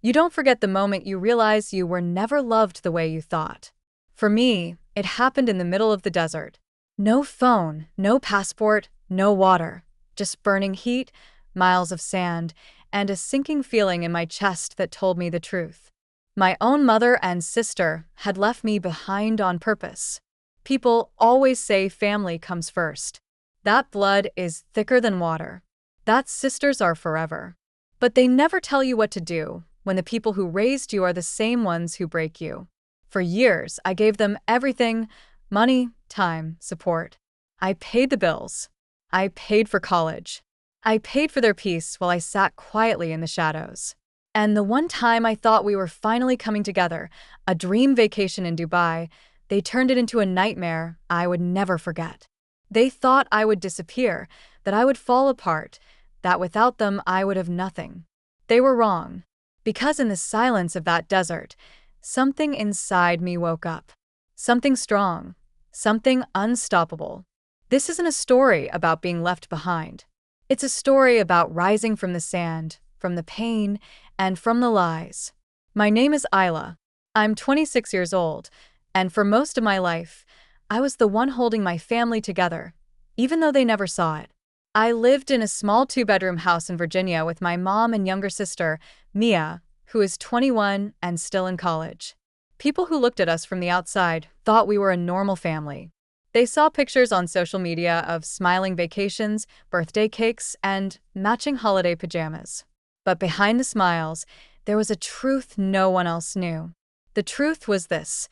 You don't forget the moment you realize you were never loved the way you thought. For me, it happened in the middle of the desert. No phone, no passport, no water, just burning heat, miles of sand, and a sinking feeling in my chest that told me the truth. My own mother and sister had left me behind on purpose. People always say family comes first. That blood is thicker than water. That sisters are forever. But they never tell you what to do when the people who raised you are the same ones who break you. For years, I gave them everything: money, time, support. I paid the bills. I paid for college. I paid for their peace while I sat quietly in the shadows. And the one time I thought we were finally coming together, a dream vacation in Dubai, they turned it into a nightmare I would never forget. They thought I would disappear, that I would fall apart, that without them I would have nothing. They were wrong. Because in the silence of that desert, something inside me woke up. Something strong. Something unstoppable. This isn't a story about being left behind. It's a story about rising from the sand, from the pain, and from the lies. My name is Isla. I'm 26 years old, and for most of my life, I was the one holding my family together, even though they never saw it. I lived in a small 2-bedroom house in Virginia with my mom and younger sister, Mia, who is 21 and still in college. People who looked at us from the outside thought we were a normal family. They saw pictures on social media of smiling vacations, birthday cakes, and matching holiday pajamas. But behind the smiles, there was a truth no one else knew. The truth was this: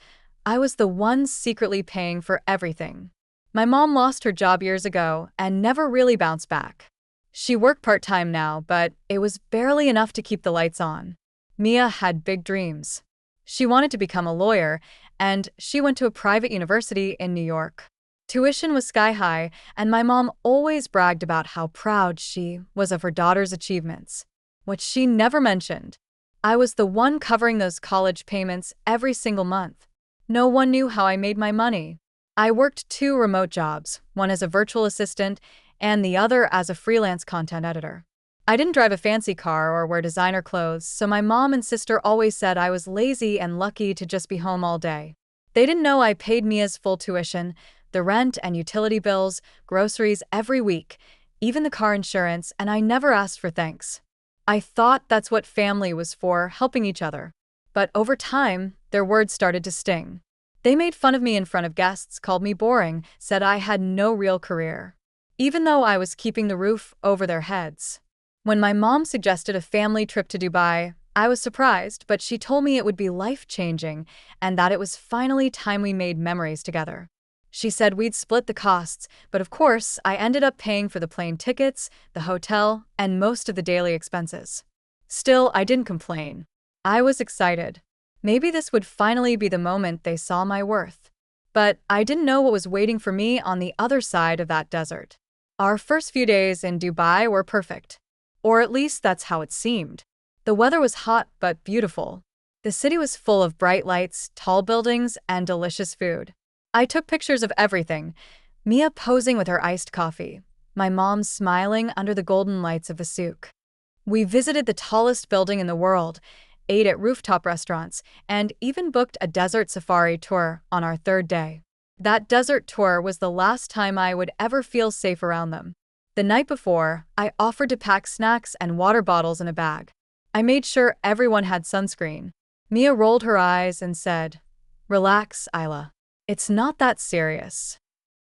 I was the one secretly paying for everything. My mom lost her job years ago and never really bounced back. She worked part-time now, but it was barely enough to keep the lights on. Mia had big dreams. She wanted to become a lawyer, and she went to a private university in New York. Tuition was sky-high, and my mom always bragged about how proud she was of her daughter's achievements. What she never mentioned: I was the one covering those college payments every single month. No one knew how I made my money. I worked 2 remote jobs, one as a virtual assistant and the other as a freelance content editor. I didn't drive a fancy car or wear designer clothes, so my mom and sister always said I was lazy and lucky to just be home all day. They didn't know I paid Mia's full tuition, the rent and utility bills, groceries every week, even the car insurance, and I never asked for thanks. I thought that's what family was for, helping each other. But over time, their words started to sting. They made fun of me in front of guests, called me boring, said I had no real career, even though I was keeping the roof over their heads. When my mom suggested a family trip to Dubai, I was surprised, but she told me it would be life-changing and that it was finally time we made memories together. She said we'd split the costs, but of course, I ended up paying for the plane tickets, the hotel, and most of the daily expenses. Still, I didn't complain. I was excited. Maybe this would finally be the moment they saw my worth. But I didn't know what was waiting for me on the other side of that desert. Our first few days in Dubai were perfect. Or at least that's how it seemed. The weather was hot but beautiful. The city was full of bright lights, tall buildings, and delicious food. I took pictures of everything: Mia posing with her iced coffee, my mom smiling under the golden lights of the souk. We visited the tallest building in the world, ate at rooftop restaurants, and even booked a desert safari tour on our 3rd day. That desert tour was the last time I would ever feel safe around them. The night before, I offered to pack snacks and water bottles in a bag. I made sure everyone had sunscreen. Mia rolled her eyes and said, "Relax, Isla. It's not that serious."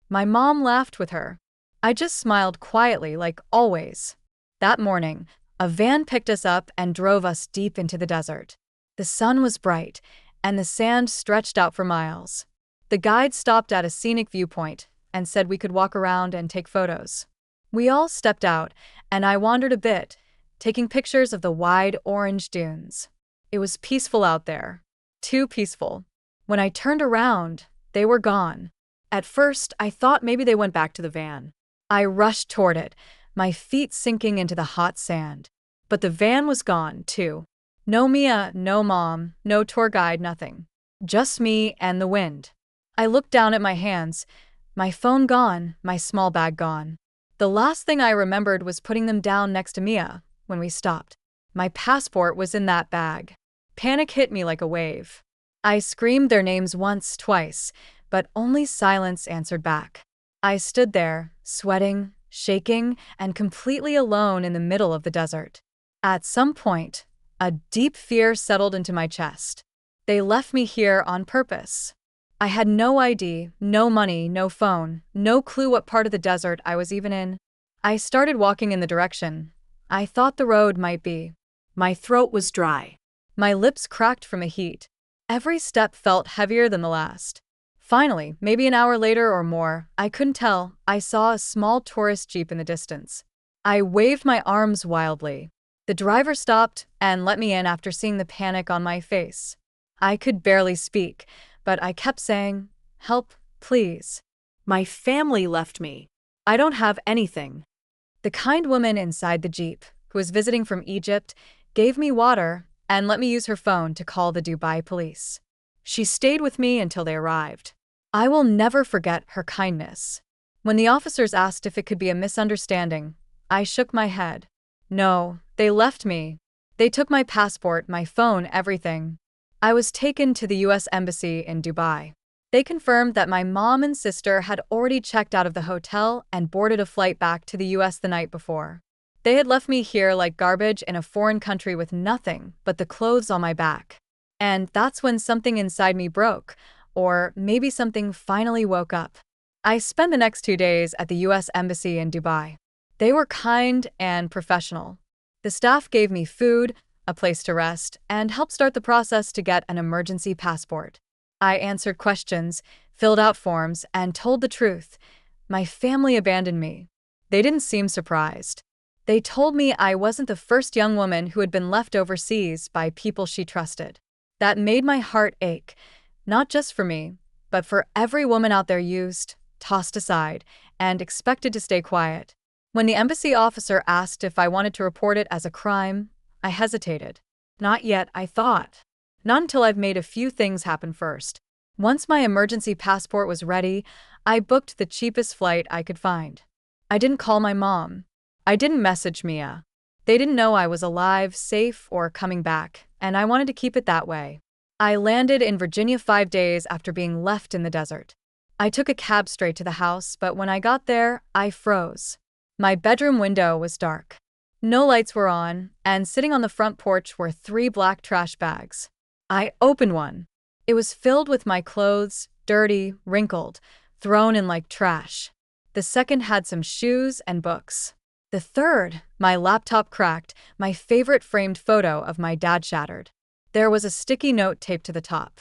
My mom laughed with her. I just smiled quietly, like always. That morning, a van picked us up and drove us deep into the desert. The sun was bright, and the sand stretched out for miles. The guide stopped at a scenic viewpoint and said we could walk around and take photos. We all stepped out, and I wandered a bit, taking pictures of the wide orange dunes. It was peaceful out there. Too peaceful. When I turned around, they were gone. At first, I thought maybe they went back to the van. I rushed toward it, my feet sinking into the hot sand. But the van was gone, too. No Mia, no mom, no tour guide, nothing. Just me and the wind. I looked down at my hands. My phone gone, my small bag gone. The last thing I remembered was putting them down next to Mia when we stopped. My passport was in that bag. Panic hit me like a wave. I screamed their names once, twice, but only silence answered back. I stood there, sweating, shaking, and completely alone in the middle of the desert. At some point, a deep fear settled into my chest. They left me here on purpose. I had no ID, no money, no phone, no clue what part of the desert I was even in. I started walking in the direction I thought the road might be. My throat was dry. My lips cracked from the heat. Every step felt heavier than the last. Finally, maybe an hour later or more, I couldn't tell, I saw a small tourist jeep in the distance. I waved my arms wildly. The driver stopped and let me in after seeing the panic on my face. I could barely speak, but I kept saying, "Help, please. My family left me. I don't have anything." The kind woman inside the jeep, who was visiting from Egypt, gave me water and let me use her phone to call the Dubai police. She stayed with me until they arrived. I will never forget her kindness. When the officers asked if it could be a misunderstanding, I shook my head. No, they left me. They took my passport, my phone, everything. I was taken to the US Embassy in Dubai. They confirmed that my mom and sister had already checked out of the hotel and boarded a flight back to the US the night before. They had left me here like garbage in a foreign country with nothing but the clothes on my back. And that's when something inside me broke, or maybe something finally woke up. I spent the next 2 days at the US Embassy in Dubai. They were kind and professional. The staff gave me food, a place to rest, and helped start the process to get an emergency passport. I answered questions, filled out forms, and told the truth. My family abandoned me. They didn't seem surprised. They told me I wasn't the first young woman who had been left overseas by people she trusted. That made my heart ache, not just for me, but for every woman out there used, tossed aside, and expected to stay quiet. When the embassy officer asked if I wanted to report it as a crime, I hesitated. Not yet, I thought. Not until I've made a few things happen first. Once my emergency passport was ready, I booked the cheapest flight I could find. I didn't call my mom. I didn't message Mia. They didn't know I was alive, safe, or coming back, and I wanted to keep it that way. I landed in Virginia 5 days after being left in the desert. I took a cab straight to the house, but when I got there, I froze. My bedroom window was dark. No lights were on, and sitting on the front porch were 3 black trash bags. I opened one. It was filled with my clothes, dirty, wrinkled, thrown in like trash. The second had some shoes and books. The third, my laptop cracked, my favorite framed photo of my dad shattered. There was a sticky note taped to the top.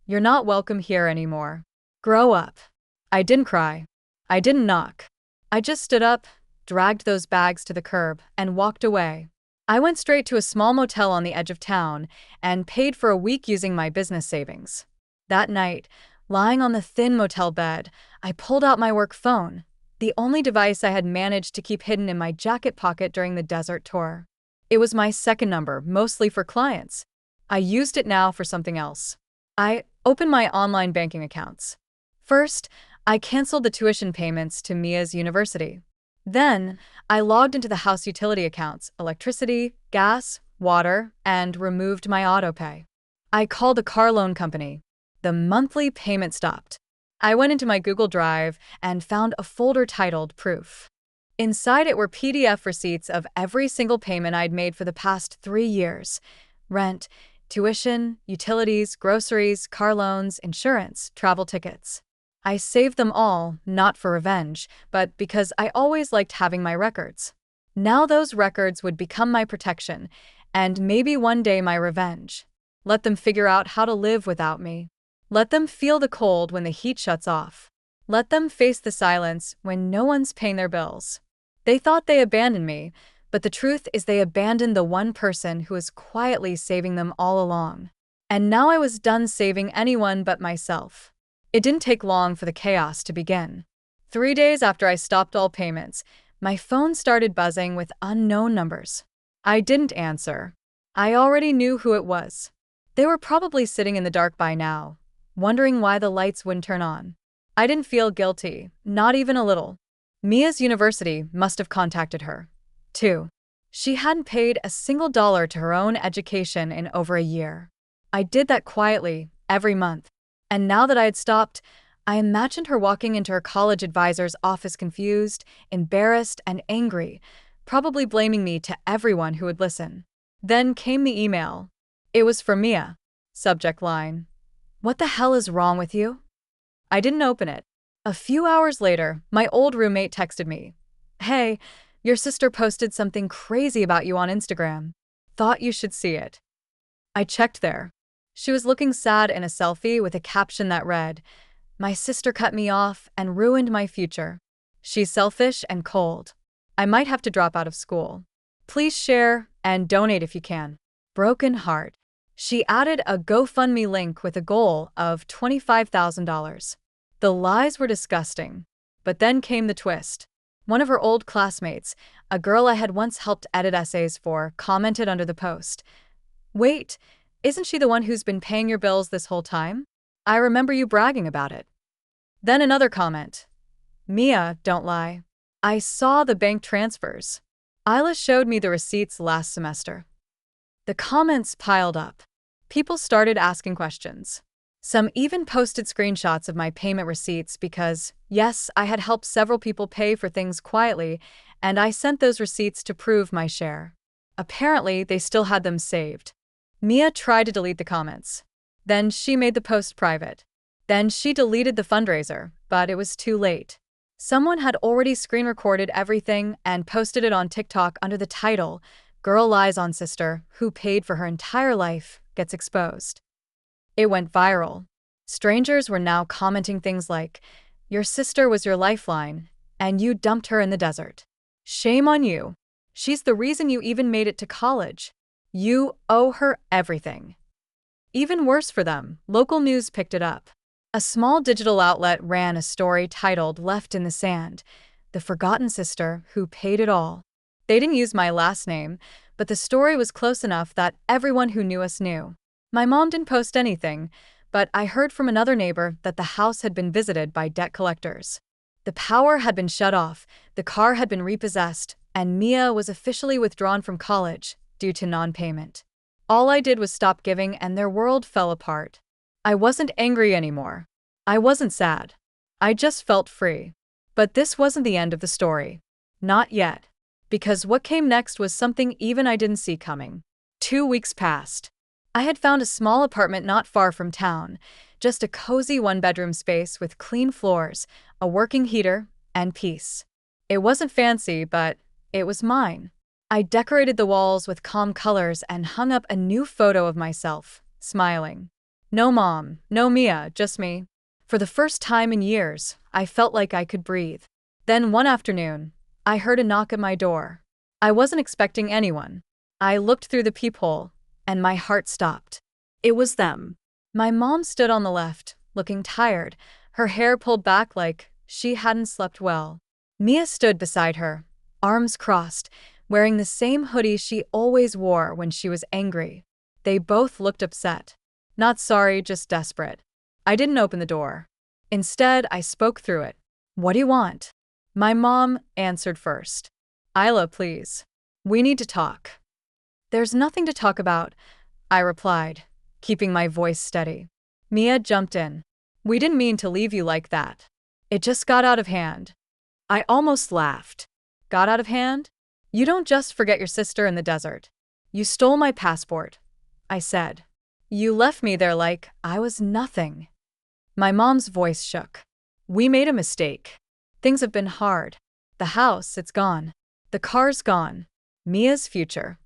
"You're not welcome here anymore. Grow up." I didn't cry. I didn't knock. I just stood up, dragged those bags to the curb, and walked away. I went straight to a small motel on the edge of town and paid for a week using my business savings. That night, lying on the thin motel bed, I pulled out my work phone, the only device I had managed to keep hidden in my jacket pocket during the desert tour. It was my second number, mostly for clients. I used it now for something else. I opened my online banking accounts. First, I canceled the tuition payments to Mia's university. Then, I logged into the house utility accounts, electricity, gas, water, and removed my autopay. I called a car loan company. The monthly payment stopped. I went into my Google Drive and found a folder titled Proof. Inside it were PDF receipts of every single payment I'd made for the past 3 years. Rent, tuition, utilities, groceries, car loans, insurance, travel tickets. I saved them all, not for revenge, but because I always liked having my records. Now those records would become my protection, and maybe one day my revenge. Let them figure out how to live without me. Let them feel the cold when the heat shuts off. Let them face the silence when no one's paying their bills. They thought they abandoned me, but the truth is they abandoned the one person who was quietly saving them all along. And now I was done saving anyone but myself. It didn't take long for the chaos to begin. 3 days after I stopped all payments, my phone started buzzing with unknown numbers. I didn't answer. I already knew who it was. They were probably sitting in the dark by now, wondering why the lights wouldn't turn on. I didn't feel guilty, not even a little. Mia's university must have contacted her, too. She hadn't paid a single dollar to her own education in over a year. I did that quietly, every month. And now that I had stopped, I imagined her walking into her college advisor's office confused, embarrassed, and angry, probably blaming me to everyone who would listen. Then came the email. It was from Mia. Subject line: "What the hell is wrong with you?" I didn't open it. A few hours later, my old roommate texted me. "Hey, your sister posted something crazy about you on Instagram. Thought you should see it." I checked there. She was looking sad in a selfie with a caption that read, "My sister cut me off and ruined my future. She's selfish and cold. I might have to drop out of school. Please share and donate if you can. Broken heart." She added a GoFundMe link with a goal of $25,000. The lies were disgusting. But then came the twist. One of her old classmates, a girl I had once helped edit essays for, commented under the post, "Wait, isn't she the one who's been paying your bills this whole time? I remember you bragging about it." Then another comment. "Mia, don't lie. I saw the bank transfers. Isla showed me the receipts last semester." The comments piled up. People started asking questions. Some even posted screenshots of my payment receipts because, yes, I had helped several people pay for things quietly, and I sent those receipts to prove my share. Apparently, they still had them saved. Mia tried to delete the comments. Then she made the post private. Then she deleted the fundraiser, but it was too late. Someone had already screen recorded everything and posted it on TikTok under the title, "Girl Lies on Sister, Who Paid for Her Entire Life, Gets Exposed." It went viral. Strangers were now commenting things like, "Your sister was your lifeline, and you dumped her in the desert. Shame on you. She's the reason you even made it to college. You owe her everything." Even worse for them, local news picked it up. A small digital outlet ran a story titled "Left in the Sand, The Forgotten Sister Who Paid It All." They didn't use my last name, but the story was close enough that everyone who knew us knew. My mom didn't post anything, but I heard from another neighbor that the house had been visited by debt collectors. The power had been shut off, the car had been repossessed, and Mia was officially withdrawn from college due to non-payment. All I did was stop giving and their world fell apart. I wasn't angry anymore. I wasn't sad. I just felt free. But this wasn't the end of the story. Not yet. Because what came next was something even I didn't see coming. 2 weeks passed. I had found a small apartment not far from town, just a cozy one-bedroom space with clean floors, a working heater, and peace. It wasn't fancy, but it was mine. I decorated the walls with calm colors and hung up a new photo of myself, smiling. No mom, no Mia, just me. For the first time in years, I felt like I could breathe. Then one afternoon, I heard a knock at my door. I wasn't expecting anyone. I looked through the peephole, and my heart stopped. It was them. My mom stood on the left, looking tired, her hair pulled back like she hadn't slept well. Mia stood beside her, arms crossed, wearing the same hoodie she always wore when she was angry. They both looked upset. Not sorry, just desperate. I didn't open the door. Instead, I spoke through it. "What do you want?" My mom answered first. "Isla, please. We need to talk." "There's nothing to talk about," I replied, keeping my voice steady. Mia jumped in. "We didn't mean to leave you like that. It just got out of hand." I almost laughed. "Got out of hand? You don't just forget your sister in the desert. You stole my passport," I said. "You left me there like I was nothing." My mom's voice shook. "We made a mistake. Things have been hard. The house, it's gone. The car's gone. Mia's future."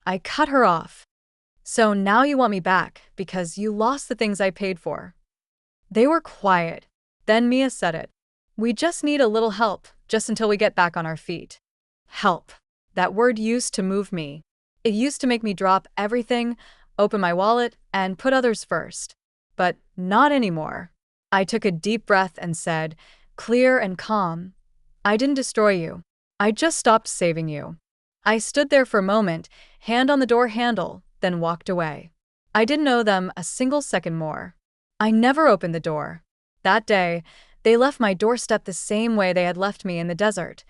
I cut her off. "So now you want me back because you lost the things I paid for." They were quiet. Then Mia said it. "We just need a little help, just until we get back on our feet." Help. That word used to move me. It used to make me drop everything, open my wallet, and put others first. But not anymore. I took a deep breath and said, clear and calm, "I didn't destroy you. I just stopped saving you." I stood there for a moment, hand on the door handle, then walked away. I didn't owe them a single second more. I never opened the door. That day, they left my doorstep the same way they had left me in the desert,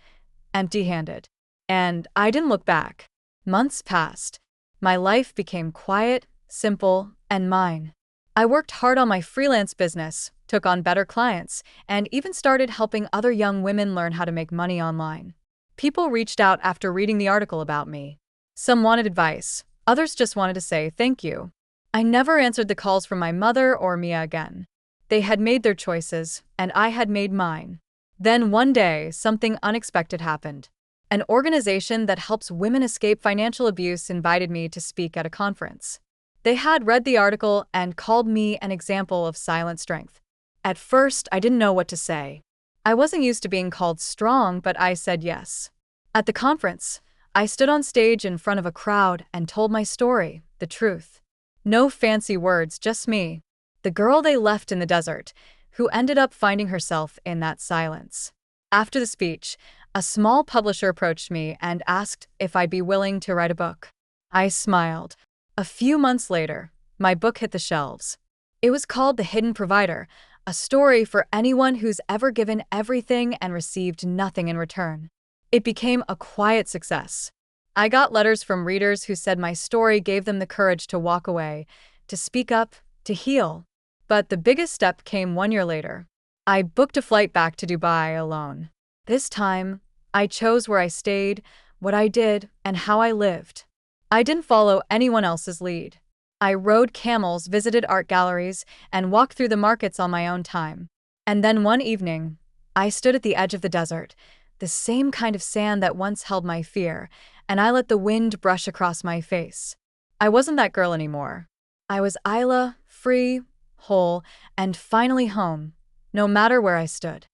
empty-handed. And I didn't look back. Months passed. My life became quiet, simple, and mine. I worked hard on my freelance business, took on better clients, and even started helping other young women learn how to make money online. People reached out after reading the article about me. Some wanted advice, others just wanted to say thank you. I never answered the calls from my mother or Mia again. They had made their choices, and I had made mine. Then one day, something unexpected happened. An organization that helps women escape financial abuse invited me to speak at a conference. They had read the article and called me an example of silent strength. At first, I didn't know what to say. I wasn't used to being called strong, but I said yes. At the conference, I stood on stage in front of a crowd and told my story, the truth. No fancy words, just me. The girl they left in the desert, who ended up finding herself in that silence. After the speech, a small publisher approached me and asked if I'd be willing to write a book. I smiled. A few months later, my book hit the shelves. It was called The Hidden Provider, a story for anyone who's ever given everything and received nothing in return. It became a quiet success. I got letters from readers who said my story gave them the courage to walk away, to speak up, to heal. But the biggest step came 1 year later. I booked a flight back to Dubai alone. This time, I chose where I stayed, what I did, and how I lived. I didn't follow anyone else's lead. I rode camels, visited art galleries, and walked through the markets on my own time. And then one evening, I stood at the edge of the desert, the same kind of sand that once held my fear, and I let the wind brush across my face. I wasn't that girl anymore. I was Isla, free, whole, and finally home, no matter where I stood.